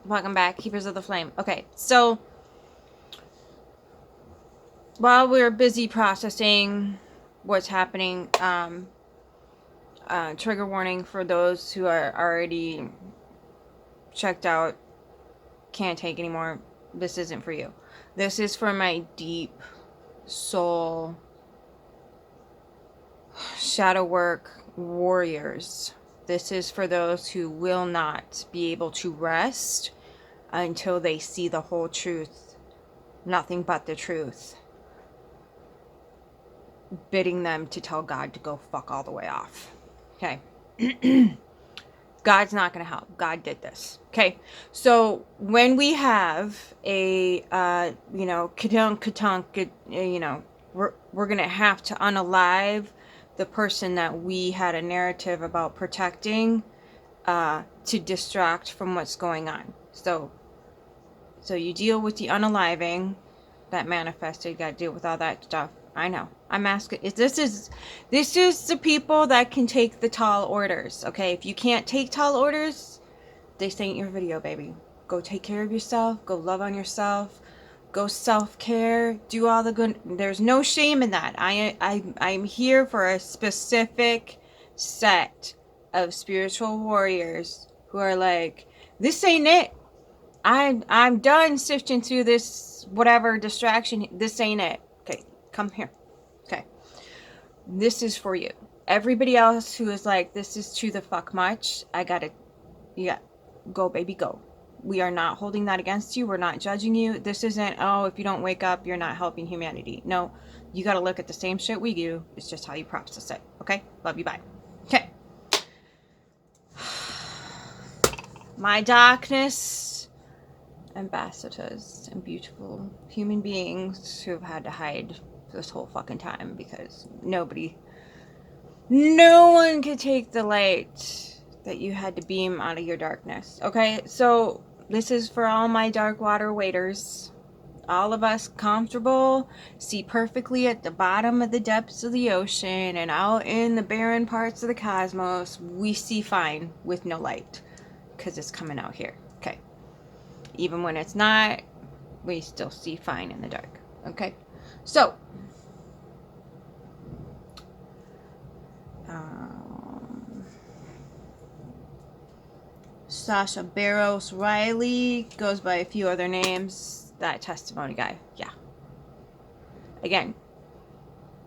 Welcome back, Keepers of the Flame. Okay, so while we're busy processing what's happening, trigger warning for those who are already checked out, can't take anymore. This isn't for you. This is for my deep soul shadow work warriors. This is for those who will not be able to rest until they see the whole truth, nothing but the truth, bidding them to tell God to go fuck all the way off. Okay. God's not going to help. God did this. Okay. So when we have a, katunk, we're going to have to unalive the person that we had a narrative about protecting, to distract from what's going on. So you deal with the unaliving that manifested. You got to deal with all that stuff. I know. I'm asking. This is the people that can take the tall orders. Okay, if you can't take tall orders, this ain't your video, baby. Go take care of yourself. Go love on yourself. Go self-care. Do all the good. There's no shame in that. I'm here for a specific set of spiritual warriors who are like, this ain't it. I'm done sifting through this whatever distraction. This ain't it. Okay, come here. Okay. This is for you. Everybody else who is like, this is too the fuck much. Go baby, go. We are not holding that against you. We're not judging you. This isn't, oh, if you don't wake up, you're not helping humanity. No, you got to look at the same shit we do. It's just how you process it. Okay? Love you. Bye. Okay. My darkness ambassadors and beautiful human beings who have had to hide this whole fucking time because no one could take the light that you had to beam out of your darkness. Okay, so this is for all my dark water waders. All of us comfortable, see perfectly at the bottom of the depths of the ocean and out in the barren parts of the cosmos, we see fine with no light because it's coming out here. Okay, even when it's not, we still see fine in the dark. Okay, so Sasha Barros Riley goes by a few other names. That testimony guy, yeah. Again,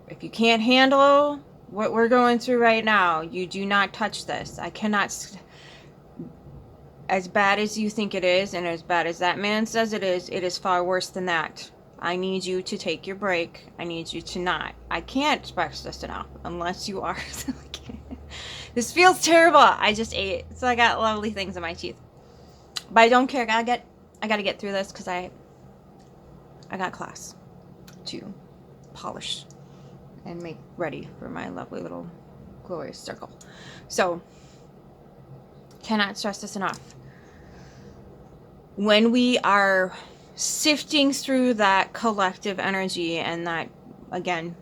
if you can't handle what we're going through right now, you do not touch this. I cannot. As bad as you think it is, and as bad as that man says it is far worse than that. I need you to take your break. I need you to not. I can't express this enough unless you are. This feels terrible. I just ate, so I got lovely things in my teeth. But I don't care. I gotta get through this because I got class to polish and make ready for my lovely little glorious circle. So, cannot stress this enough. When we are sifting through that collective energy and that, again,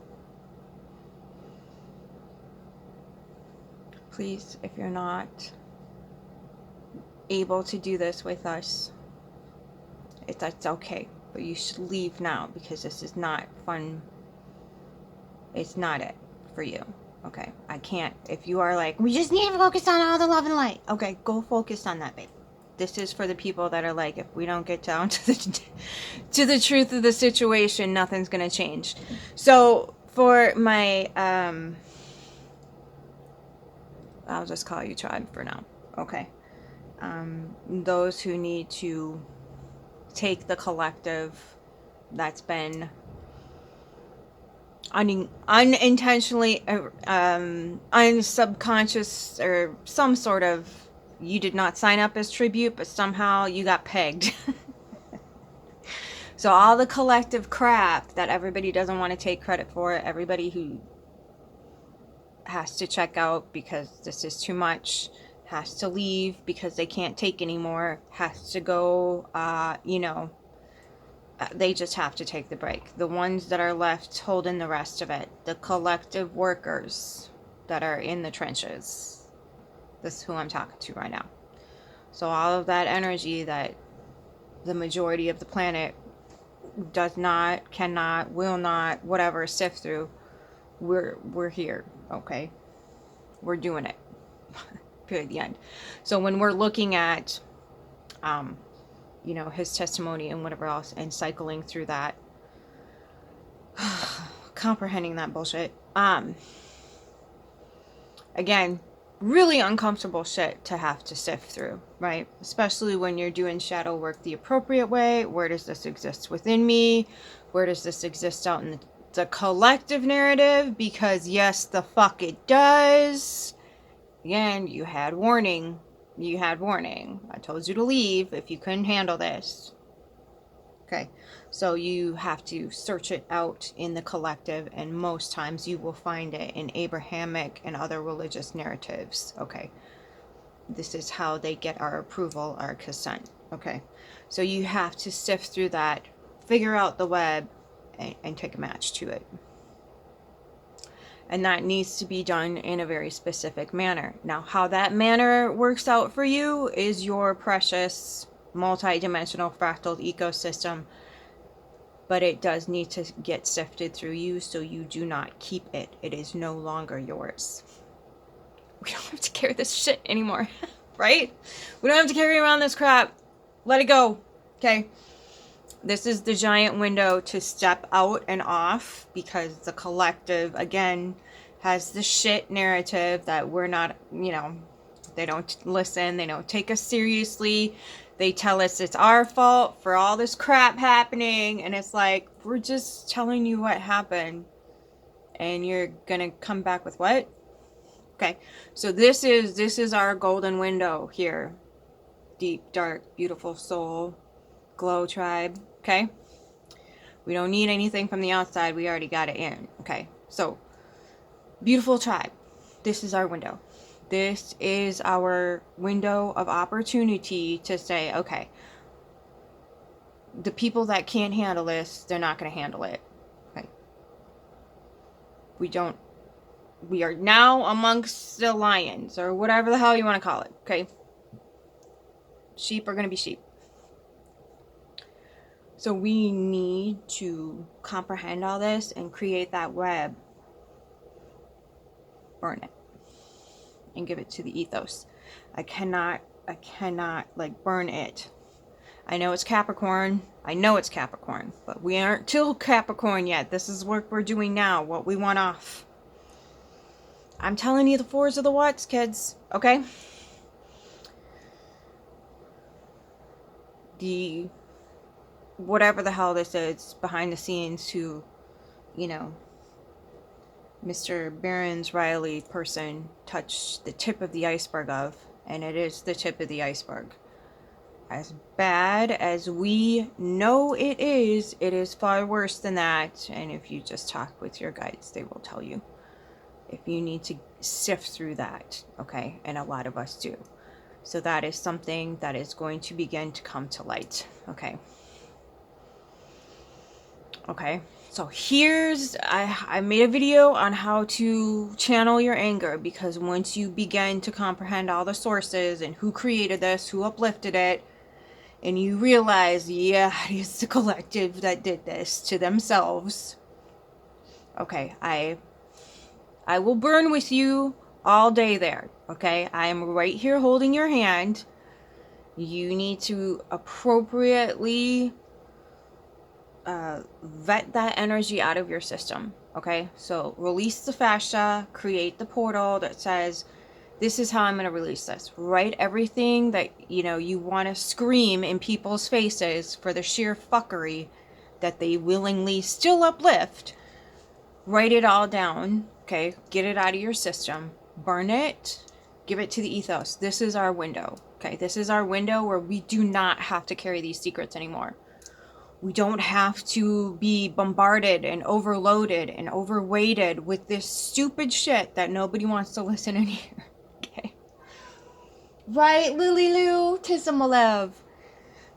please, if you're not able to do this with us, that's okay. But you should leave now because this is not fun. It's not it for you. Okay? I can't. If you are like, we just need to focus on all the love and light. Okay, go focus on that, babe. This is for the people that are like, if we don't get down to the truth of the situation, nothing's gonna change. So for my I'll just call you tribe for now. Okay. Those who need to take the collective that's been unintentionally, unsubconscious, or some sort of, you did not sign up as tribute, but somehow you got pegged. So all the collective crap that everybody doesn't want to take credit for, everybody who has to check out because this is too much, has to leave because they can't take anymore, has to go, they just have to take the break. The ones that are left holding the rest of it, the collective workers that are in the trenches. This is who I'm talking to right now. So all of that energy that the majority of the planet does not, cannot, will not, whatever, sift through. We're here, okay? We're doing it. Period. The end. So when we're looking at, you know, his testimony and whatever else, and cycling through that, comprehending that bullshit. Again, really uncomfortable shit to have to sift through, right? Especially when you're doing shadow work the appropriate way. Where does this exist within me? Where does this exist out in the collective narrative? Because yes, the fuck it does. Again, you had warning. You had warning. I told you to leave if you couldn't handle this. Okay, so you have to search it out in the collective, and most times you will find it in Abrahamic and other religious narratives. Okay, this is how they get our approval, our consent. Okay, so you have to sift through that, figure out the web, and take a match to it. And that needs to be done in a very specific manner. Now, how that manner works out for you is your precious multi-dimensional fractal ecosystem, but it does need to get sifted through you so you do not keep it. It is no longer yours. We don't have to carry this shit anymore, right? We don't have to carry around this crap. Let it go, okay? This is the giant window to step out and off, because the collective, again, has the shit narrative that we're not, you know, they don't listen, they don't take us seriously. They tell us it's our fault for all this crap happening, and it's like, we're just telling you what happened, and you're gonna come back with what? Okay, so this is our golden window here. Deep, dark, beautiful soul, glow tribe, okay? We don't need anything from the outside, we already got it in, okay? So, beautiful tribe, this is our window. This is our window of opportunity to say, okay, the people that can't handle this, they're not going to handle it. Okay. We are now amongst the lions, or whatever the hell you want to call it. Okay. Sheep are going to be sheep. So we need to comprehend all this and create that web. Burn it. And give it to the ethos. I cannot like burn it. I know it's Capricorn, but we aren't till Capricorn yet. This is what we're doing now, what we want off. I'm telling you the fours of the whats, kids, okay? The whatever the hell this is behind the scenes to, you know, Mr. Barron's Riley person touched the tip of the iceberg of, and it is the tip of the iceberg. As bad as we know it is far worse than that. And if you just talk with your guides, they will tell you if you need to sift through that, okay? And a lot of us do. So that is something that is going to begin to come to light, okay? Okay, so here's, I made a video on how to channel your anger, because once you begin to comprehend all the sources and who created this, who uplifted it, and you realize, yeah, it's the collective that did this to themselves. Okay, I will burn with you all day there, okay? I am right here holding your hand. You need to appropriately vet that energy out of your system, okay? So release the fascia, create the portal that says, this is how I'm going to release this. Write everything that, you know, you want to scream in people's faces for the sheer fuckery that they willingly still uplift. Write it all down, okay? Get it out of your system. Burn it. Give it to the ethos. This is our window, okay? This is our window where we do not have to carry these secrets anymore. We don't have to be bombarded and overloaded and overweighted with this stupid shit that nobody wants to listen and hear. Okay. Right, Lily Lou, Tismalev.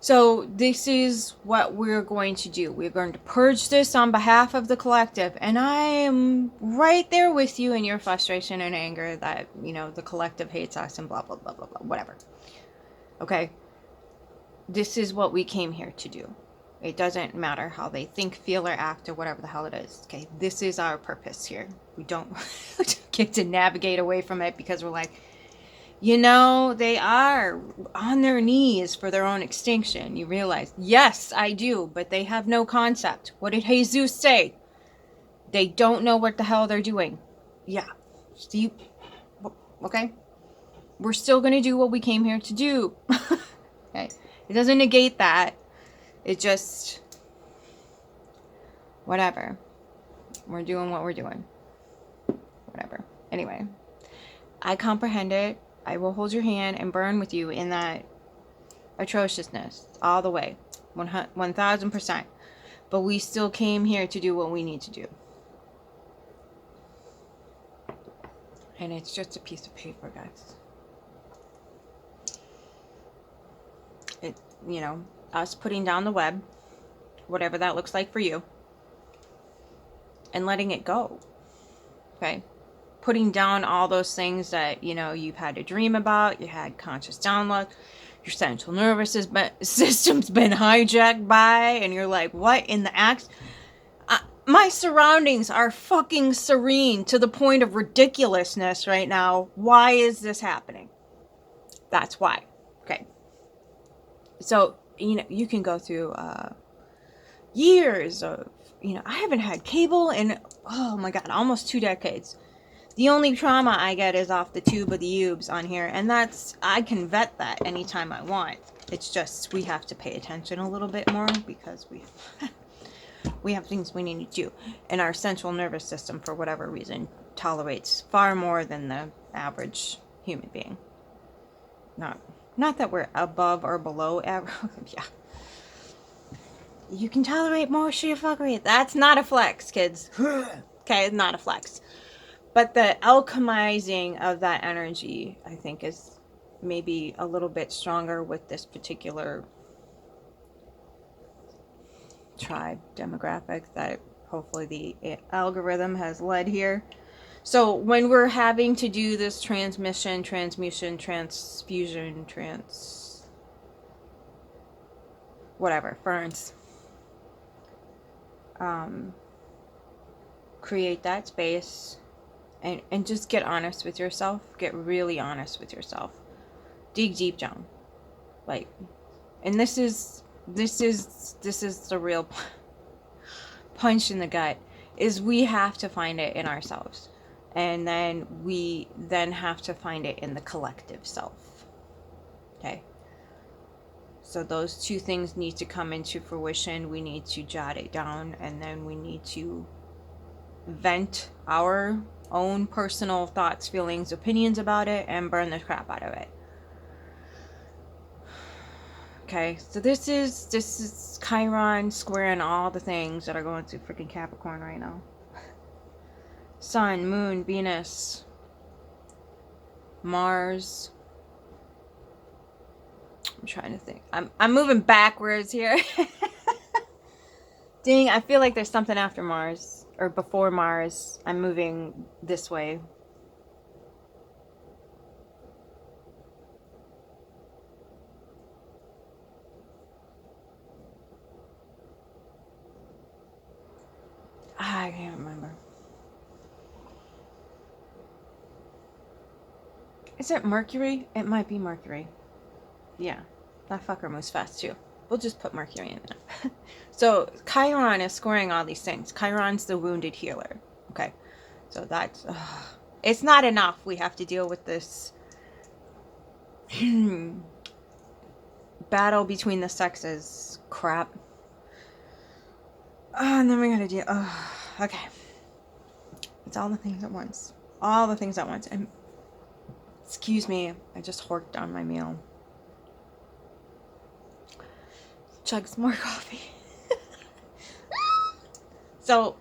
So this is what we're going to do. We're going to purge this on behalf of the collective. And I am right there with you in your frustration and anger that, you know, the collective hates us and blah, blah, blah, blah, blah, whatever. Okay. This is what we came here to do. It doesn't matter how they think, feel, or act, or whatever the hell it is. Okay, this is our purpose here. We don't get to navigate away from it because we're like, you know, they are on their knees for their own extinction. You realize, yes, I do, but they have no concept. What did Jesus say? They don't know what the hell they're doing. Yeah. See, okay? We're still going to do what we came here to do. Okay? It doesn't negate that. It just, whatever. We're doing what we're doing. Whatever. Anyway, I comprehend it. I will hold your hand and burn with you in that atrociousness all the way. 1000%. But we still came here to do what we need to do. And it's just a piece of paper, guys. It, you know, us putting down the web, whatever that looks like for you, and letting it go. Okay? Putting down all those things that, you know, you've had to dream about, you had conscious download, your central nervous system's been hijacked by, and you're like, what in the axe? My surroundings are fucking serene to the point of ridiculousness right now. Why is this happening? That's why. Okay. So, you know, you can go through years of, you know, I haven't had cable in, oh my God, almost 2 decades. The only trauma I get is off the tube of the Ubes on here, and that's, I can vet that anytime I want. It's just, we have to pay attention a little bit more because we have things we need to do. And our central nervous system, for whatever reason, tolerates far more than the average human being. Not that we're above or below average. Yeah. You can tolerate more sheer fuckery. That's not a flex, kids. Okay, it's not a flex. But the alchemizing of that energy, I think, is maybe a little bit stronger with this particular tribe demographic that hopefully the algorithm has led here. So when we're having to do this transmission, transfusion, whatever, ferns, create that space and just get honest with yourself. Get really honest with yourself. Dig deep down. Like, and this is the real punch in the gut, is we have to find it in ourselves. And then we then have to find it in the collective self. Okay? So those two things need to come into fruition. We need to jot it down, and then we need to vent our own personal thoughts, feelings, opinions about it, and burn the crap out of it. Okay, so this is Chiron squaring all the things that are going through freaking Capricorn right now. Sun, Moon, Venus, Mars. I'm trying to think. I'm moving backwards here. Dang, I feel like there's something after Mars or before Mars. I'm moving this way. I can't remember. Is it Mercury? It might be Mercury. Yeah, that fucker moves fast too. We'll just put Mercury in there. So Chiron is scoring all these things. Chiron's the wounded healer. Okay, so that's it's not enough. We have to deal with this battle between the sexes crap. And then we gotta do okay. It's all the things at once. All the things at once. And excuse me, I just horked down my meal. Chug some more coffee. So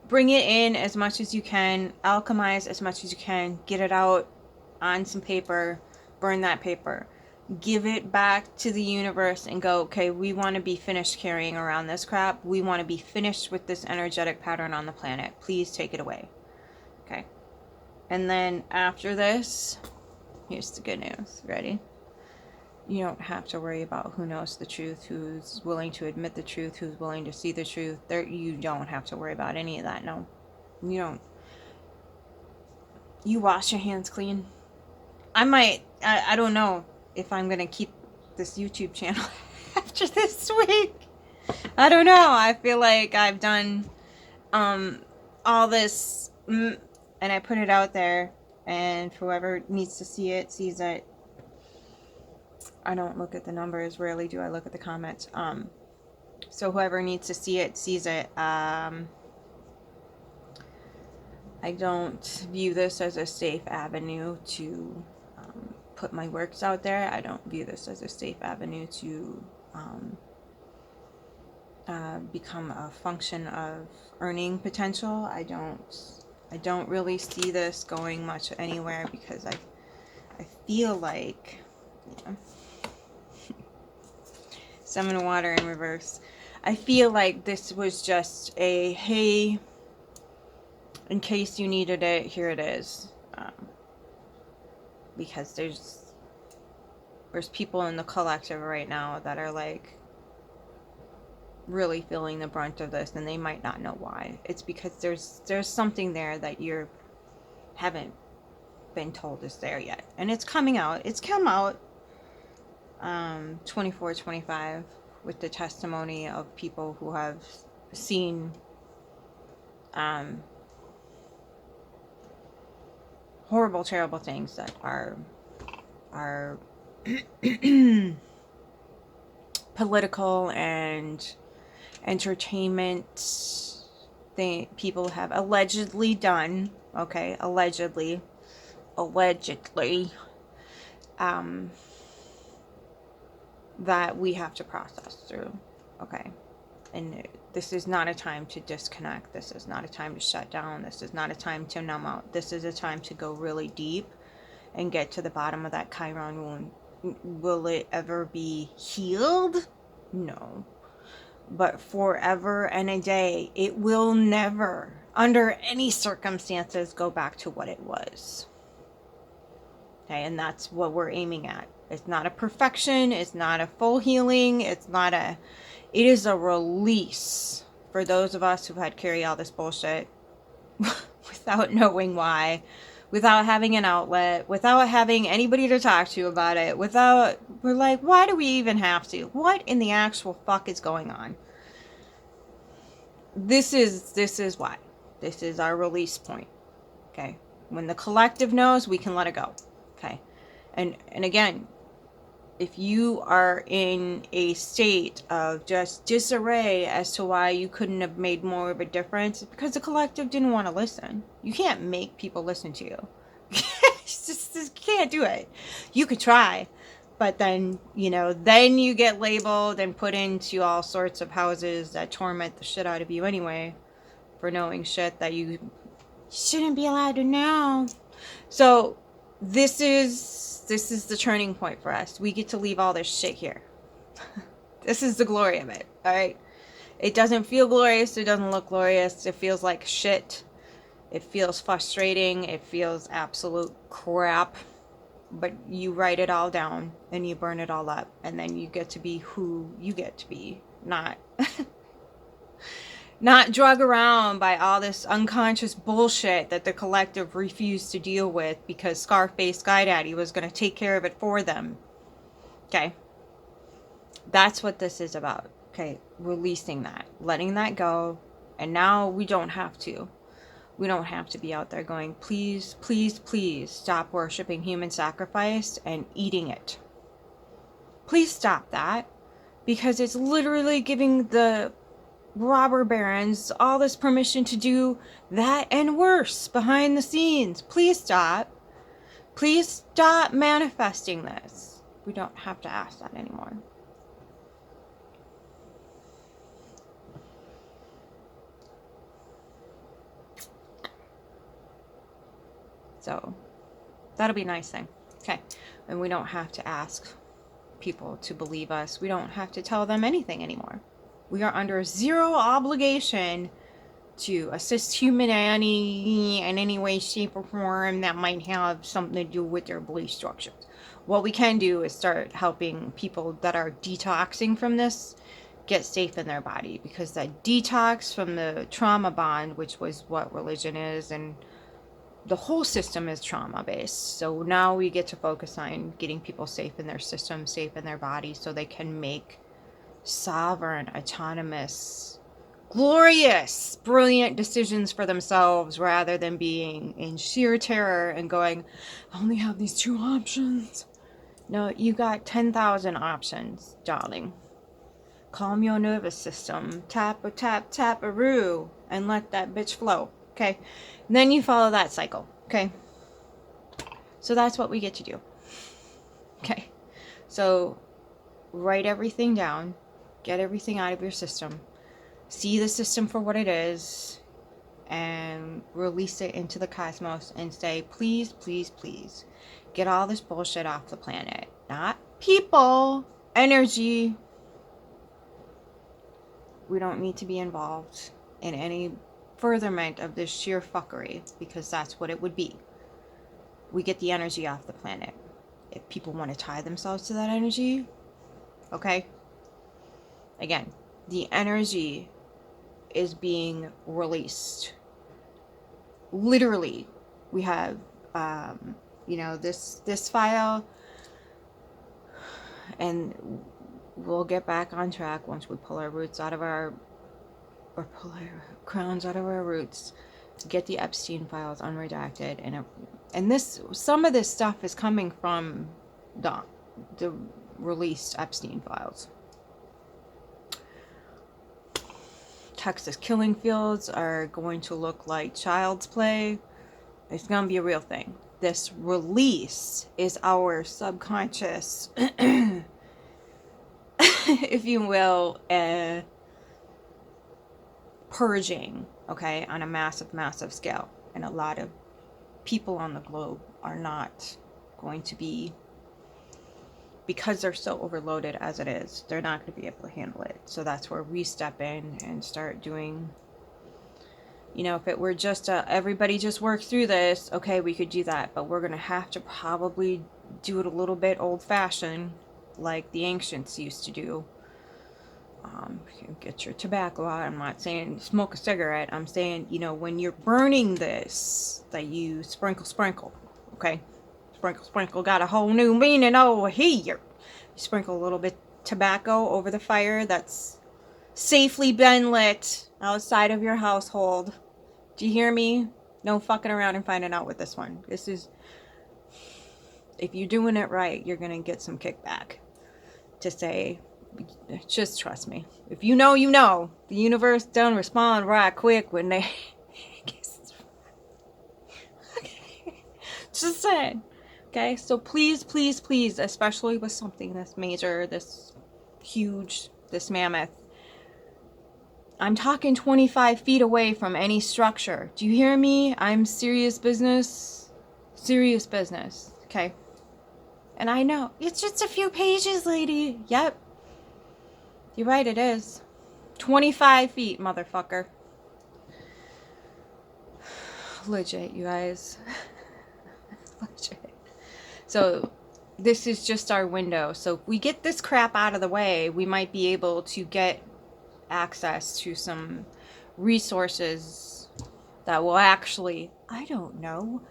bring it in as much as you can. Alchemize as much as you can. Get it out on some paper. Burn that paper. Give it back to the universe and go, okay, we want to be finished carrying around this crap. We want to be finished with this energetic pattern on the planet. Please take it away. Okay. And then after this, here's the good news. Ready? You don't have to worry about who knows the truth, who's willing to admit the truth, who's willing to see the truth. You don't have to worry about any of that. No, you don't. You wash your hands clean. I don't know if I'm going to keep this YouTube channel after this week. I don't know. I feel like I've done all this and I put it out there, and whoever needs to see it sees it. I don't look at the numbers. Rarely do I look at the comments. So whoever needs to see it sees it. I don't view this as a safe avenue to put my works out there. I don't view this as a safe avenue to become a function of earning potential. I don't really see this going much anywhere, because I feel like, yeah. Summon water in reverse. I feel like this was just a, hey, in case you needed it, here it is. Because there's people in the collective right now that are like really feeling the brunt of this, and they might not know why. It's because there's something there that you haven't been told is there yet, and it's coming out. It's come out 24, 25 with the testimony of people who have seen horrible, terrible things that are political and entertainment people have allegedly done. Okay, allegedly that we have to process through. Okay, and this is not a time to disconnect. This is not a time to shut down. This is not a time to numb out. This is a time to go really deep and get to the bottom of that Chiron wound. Will it ever be healed? No. But forever and a day, it will never, under any circumstances, go back to what it was. Okay, and that's what we're aiming at. It's not a perfection. It's not a full healing. It is a release for those of us who've had to carry all this bullshit without knowing why, without having an outlet, without having anybody to talk to about it, we're like, why do we even have to? What in the actual fuck is going on? This is why. This is our release point. Okay. When the collective knows, we can let it go. Okay. And again, if you are in a state of just disarray as to why you couldn't have made more of a difference, it's because the collective didn't want to listen. You can't make people listen to you. just can't do it. You could try, but then, then you get labeled and put into all sorts of houses that torment the shit out of you anyway for knowing shit that you shouldn't be allowed to know. So this is the turning point for us. We get to leave all this shit here. This is the glory of it, all right? It doesn't feel glorious. It doesn't look glorious. It feels like shit. It feels frustrating. It feels absolute crap. But you write it all down and you burn it all up. And then you get to be who you get to be. Not drug around by all this unconscious bullshit that the collective refused to deal with because Scarface Sky Daddy was going to take care of it for them. Okay. That's what this is about. Okay. Releasing that. Letting that go. And now we don't have to. We don't have to be out there going, please, please, please stop worshiping human sacrifice and eating it. Please stop that. Because it's literally giving the robber barons all this permission to do that and worse behind the scenes. Please stop. Please stop manifesting this. We don't have to ask that anymore. So that'll be a nice thing. Okay. And we don't have to ask people to believe us. We don't have to tell them anything anymore. We are under zero obligation to assist humanity in any way, shape, or form that might have something to do with their belief structures. What we can do is start helping people that are detoxing from this get safe in their body, because that detox from the trauma bond, which was what religion is, and the whole system is trauma based. So now we get to focus on getting people safe in their system, safe in their body, so they can make sovereign, autonomous, glorious, brilliant decisions for themselves, rather than being in sheer terror and going, I only have these 2 options. No, you got 10,000 options, darling. Calm your nervous system. Tap a tap, tap a roo, and let that bitch flow. Okay? And then you follow that cycle. Okay? So that's what we get to do. Okay? So write everything down. Get everything out of your system. See the system for what it is. And release it into the cosmos and say, please, please, please, get all this bullshit off the planet. Not people. Energy. We don't need to be involved in any furtherment of this sheer fuckery, because that's what it would be. We get the energy off the planet. If people want to tie themselves to that energy, okay? Again, the energy is being released. Literally, we have, this file, and we'll get back on track once we pull our roots out of our crowns out of our roots, get the Epstein files unredacted, and some of this stuff is coming from the released Epstein files. Texas killing fields are going to look like child's play. It's going to be a real thing. This release is our subconscious, if you will, purging, okay, on a massive, massive scale. And a lot of people on the globe are not going to be, because they're so overloaded as it is, they're not going to be able to handle it. So that's where we step in and start doing, if it were just everybody just work through this, okay, we could do that. But we're going to have to probably do it a little bit old-fashioned, like the ancients used to do. Get your tobacco out. I'm not saying smoke a cigarette. I'm saying, when you're burning this, that you sprinkle, okay? Sprinkle got a whole new meaning over here. You sprinkle a little bit tobacco over the fire that's safely been lit outside of your household. Do you hear me? No fucking around and finding out with this one. This is, if you're doing it right, you're going to get some kickback to say, just trust me. If you know, the universe don't respond right quick when they okay. Just saying. Okay, so please, please, please, especially with something this major, this huge, this mammoth, I'm talking 25 feet away from any structure. Do you hear me? I'm serious business. Serious business. Okay. And I know, it's just a few pages, lady. Yep. You're right, it is. 25 feet, motherfucker. Legit, you guys. Legit. So, this is just our window. So, if we get this crap out of the way, we might be able to get access to some resources that will actually, I don't know,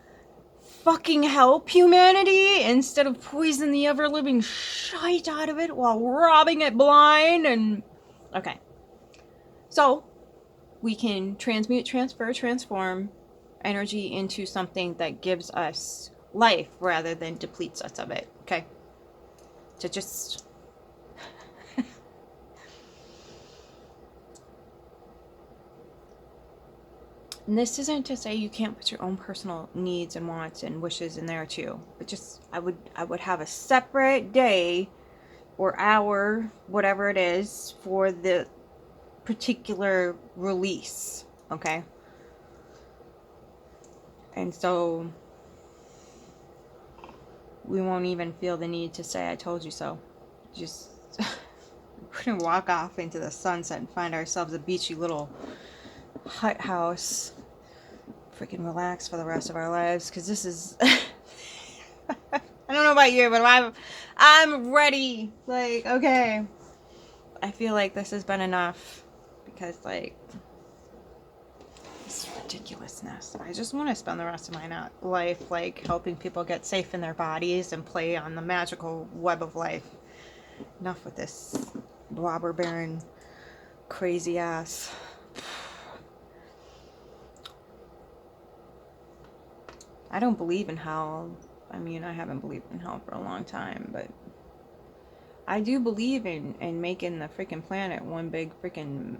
fucking help humanity instead of poison the ever-living shite out of it while robbing it blind. And okay, so we can transmute, transfer, transform energy into something that gives us life rather than depletes us of it. Okay, to just and this isn't to say you can't put your own personal needs and wants and wishes in there too. But just I would have a separate day or hour, whatever it is, for the particular release. Okay? And so we won't even feel the need to say I told you so. Just we're gonna walk off into the sunset and find ourselves a beachy little hut house, freaking relax for the rest of our lives, because this is I don't know about you, but I'm ready. Like, okay, I feel like this has been enough, because like this ridiculousness. I just want to spend the rest of my life like helping people get safe in their bodies and play on the magical web of life. Enough with this robber baron crazy ass. I don't believe in hell. I mean, I haven't believed in hell for a long time, but I do believe in making the freaking planet one big freaking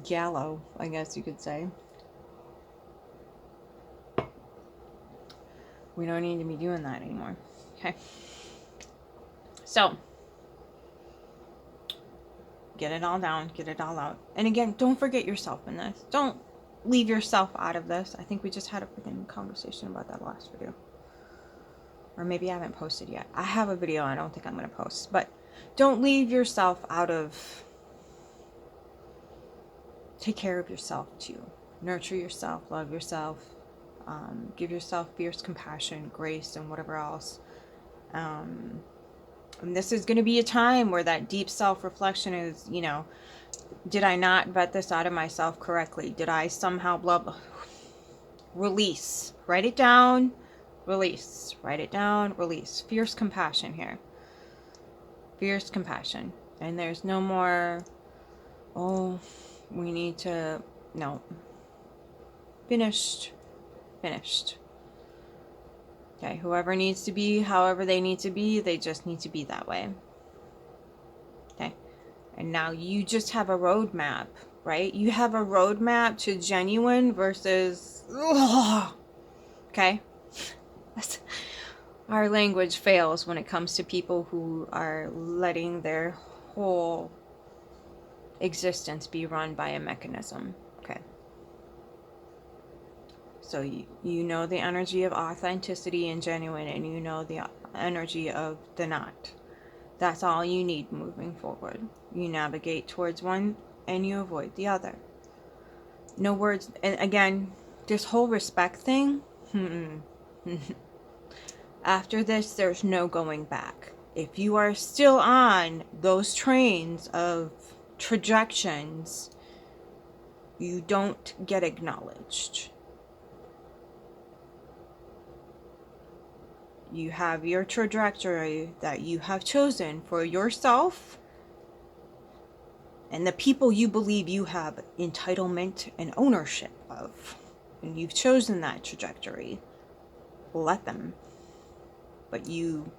gallow, I guess you could say. We don't need to be doing that anymore. Okay. So, get it all down, get it all out. And again, don't forget yourself in this. Don't leave yourself out of this. I think we just had a freaking conversation about that last video. Or maybe I haven't posted yet. I have a video I don't think I'm going to post. But don't leave yourself out of... Take care of yourself too. Nurture yourself, love yourself. Give yourself fierce compassion, grace, and whatever else. And this is going to be a time where that deep self-reflection is, you know, did I not vet this out of myself correctly? Did I somehow blah, blah? Release. Write it down. Release. Write it down. Release. Fierce compassion here. Fierce compassion. And there's no more, oh, we need to, no. Finished. Finished. Okay, whoever needs to be, however they need to be, they just need to be that way. Okay. And now you just have a roadmap, right? You have a roadmap to genuine versus, ugh. Okay? Our language fails when it comes to people who are letting their whole existence be run by a mechanism. Okay. So you know the energy of authenticity and genuine, and you know the energy of the not. That's all you need moving forward. You navigate towards one and you avoid the other. No words. And again, this whole respect thing, after this, there's no going back. If you are still on those trains of trajections, you don't get acknowledged. You have your trajectory that you have chosen for yourself and the people you believe you have entitlement and ownership of. And you've chosen that trajectory. Let them. But you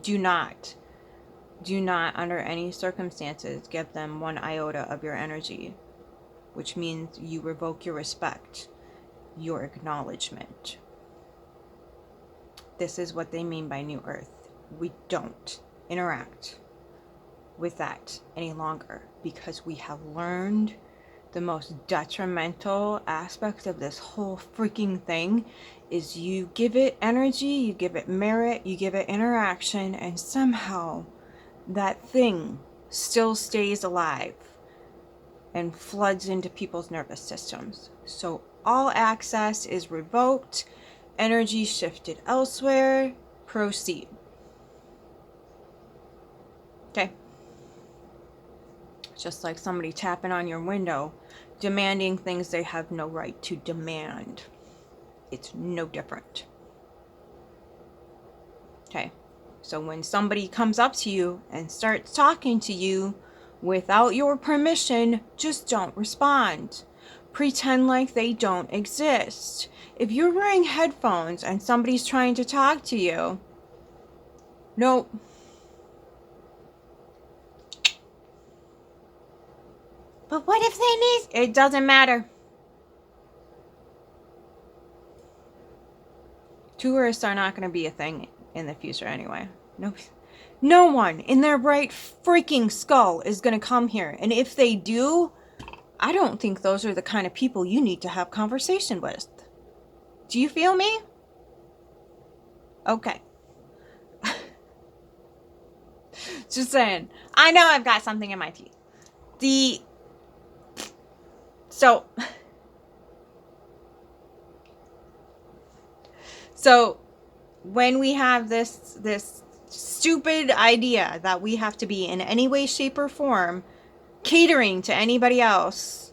do not under any circumstances give them one iota of your energy, which means you revoke your respect, your acknowledgement. This is what they mean by New Earth. We don't interact with that any longer because we have learned the most detrimental aspect of this whole freaking thing is you give it energy, you give it merit, you give it interaction, and somehow that thing still stays alive and floods into people's nervous systems. So all access is revoked. Energy shifted elsewhere. Proceed. Okay. Just like somebody tapping on your window, demanding things they have no right to demand. It's no different. Okay. So when somebody comes up to you and starts talking to you without your permission, just don't respond. Pretend like they don't exist. If you're wearing headphones and somebody's trying to talk to you, nope. But what if they need... It doesn't matter. Tourists are not going to be a thing in the future anyway. No one in their right freaking skull is going to come here. And if they do, I don't think those are the kind of people you need to have conversation with. Do you feel me? Okay. Just saying. I know I've got something in my teeth. So when we have this stupid idea that we have to be in any way, shape, or form catering to anybody else,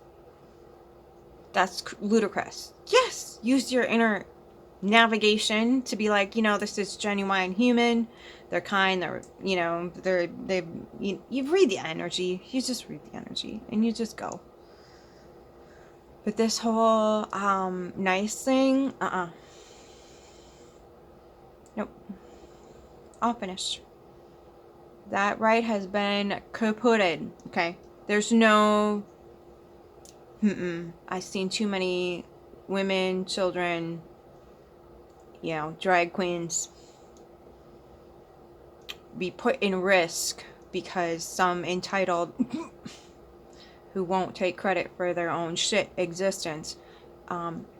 that's ludicrous. Yes, use your inner navigation to be like, this is genuine human. They're kind. You read the energy. You just read the energy and you just go. But this whole nice thing, nope. All finished. That right has been kaputted. Okay. There's no. I've seen too many women, children, drag queens be put in risk because some entitled who won't take credit for their own shit existence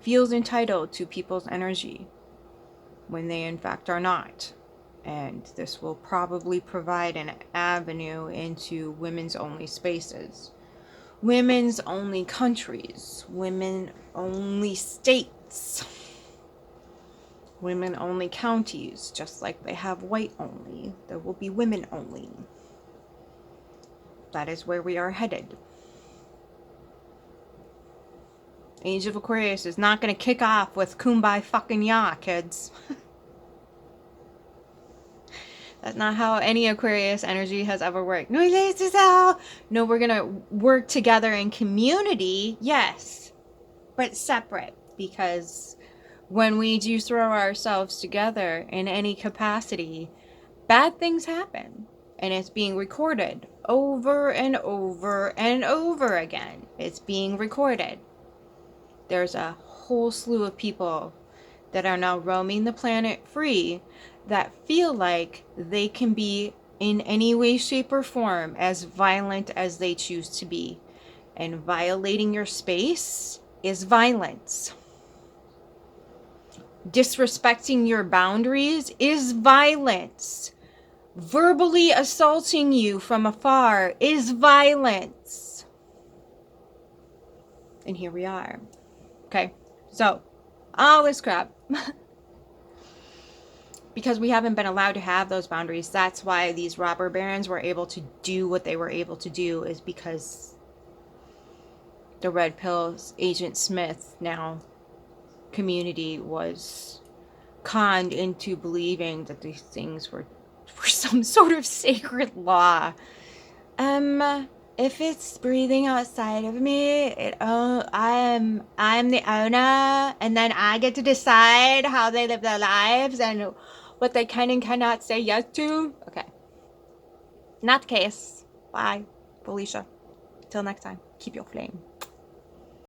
feels entitled to people's energy when they in fact are not. And this will probably provide an avenue into women's only spaces, women's only countries, women only states, women only counties. Just like they have white only, there will be women only. That is where we are headed. Age of Aquarius is not going to kick off with kumbaya fucking ya, kids. That's not how any Aquarius energy has ever worked. No, we're going to work together in community, yes, but separate. Because when we do throw ourselves together in any capacity, bad things happen. And it's being recorded over and over and over again. It's being recorded. There's a whole slew of people that are now roaming the planet free that feel like they can be in any way, shape, or form as violent as they choose to be. And violating your space is violence. Disrespecting your boundaries is violence. Verbally assaulting you from afar is violence. And here we are. Okay, so all this crap. Because we haven't been allowed to have those boundaries. That's why these robber barons were able to do what they were able to do, is because the Red Pill's Agent Smith now community was conned into believing that these things were some sort of sacred law. If it's breathing outside of me, I'm the owner, and then I get to decide how they live their lives and what they can and cannot say yes to. Okay. Not the case. Bye, Felicia. Till next time, keep your flame.